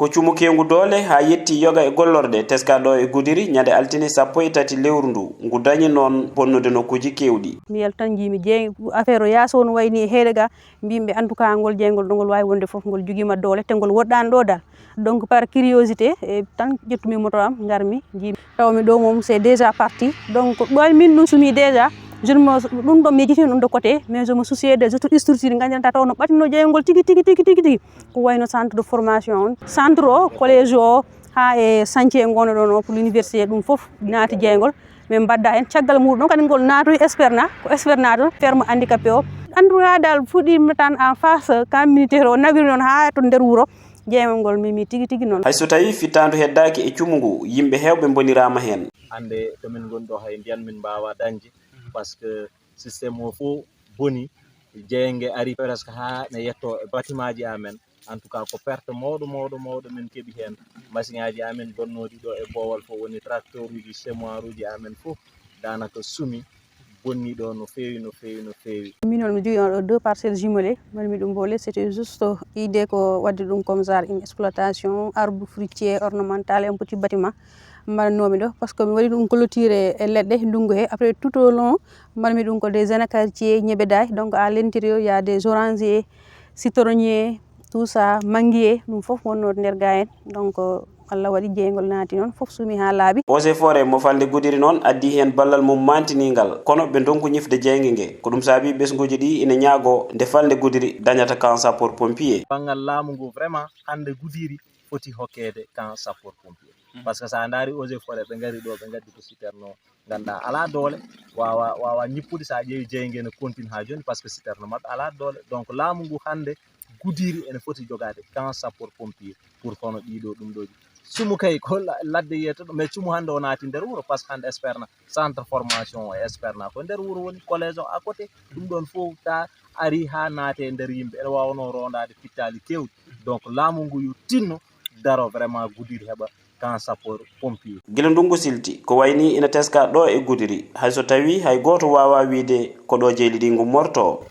ko Cumu kengu doole ha yetti yoga e gollorɗe teskaɗo e Gudiiri ñande altine 13 lewru ndu ngu dañi noon bonnude nokkuuji kewɗi. mi yaltan jimi jeey affaire o yaso no wayni heede ga mbimɓe en tout cas ngol jeygol ɗo ngol wawi wonde foof ngol joguima doole te ngol woɗɗani ɗo dal donc par curiosité e tan ƴettumi moto am garmi jimi tawmi ɗo mom c'est déjà parti donc ɗo min ɗum sumi déjà je me ɗum ɗo mi jitino ɗum de côté mais je me souciais des autres structures gandanɗa taw no ɓatino jeygol tigi ko wayno centre de formation on centre o collège o ha e chantier gono ɗon o pour l'université ɗum foof naati jeygol min badda hen caggal muɗum kadi ngol naatoy esperna ko esperna ɗon ferme handicapé o andura dal fuɗɗima tan en face camp militaire o nabiri noon ha to nder wuuro jeygol ngol mimi tigi noon. Hay so tawi fittandu heddaki e Cumu ngu yimɓe hewɓe bonirama hen. Hande tomin gonɗo ɗo hay ndiyan min mbawa dañde par ce que systéme o fof boni jeyge ari presque ha ne yetto e bâtiment ji amen en tout cas ko perte mawɗo min keeɓi hen machine aji amen bonnoɗi ɗo e boowal fof woni tracteur uji semoir uji amen fof danaka sumi bonni ɗo no feewi. Min on mi jogui on 2 parcelles jumelées mbanmi ɗum boole c'était juste idée ko wadde ɗum comme genre une exploitation arbre fruitier ornemental un petit bâtiment mbaɗannomi ɗo par ce que mi waɗi ɗum clôturé e leɗɗe ndungu he après tout au long mbaɗmi ɗum ko des anacardiers ñeɓeday donc à l'intérieur il y a des orangiers citronniers tout ça manguier ɗum foof wonnode nder ga en donc Allah waɗi jeygol naati noon foof sumi ha laaɓi. Eaux et Forêts mo falde Gudiiri noon addi hen ballal mum mantinigal kono ɓe donku ñifde jeyge nge ko ɗum saabi ɓesguji ɗi ina ñaago nde falde Gudiiri dañata camp sapeur pompier. Banggal laamu ngu vraiment hande Gudiiri foti hokkede camp sapeur pompier par ce que sa daari Eaux et Forêts ɓe gari ɗo ɓe gaddi ko citerne o ganduɗa ala doole wawa ñippude sa ƴeewi jeyge ne continue ha joni par ce que citerne mabɓe ala doole donc laamu ngu hande Gudiiri ene foti jogade camp sapeur pompier pour hono ɗiɗo ɗum ɗoji. Cumu kay ko ladde yiyata ɗum mais Cumu hande o naati nder wuuro par ce que hande esperna centre formation o esperna ko nder wuuro woni collège o à côté ɗum ɗon fof ta ari ha naate nder yimɓe ene wawno rondade pittali kewɗi donc laamu ngu yo tinno daro vraiment Gudiiri heɓa camp sapeur pompier. Gila ndungu silti ko wayni ina teska ɗo e Gudiiri hay so tawi hay goto wawa wiide ko ɗo jeyɗi ɗi gummorto.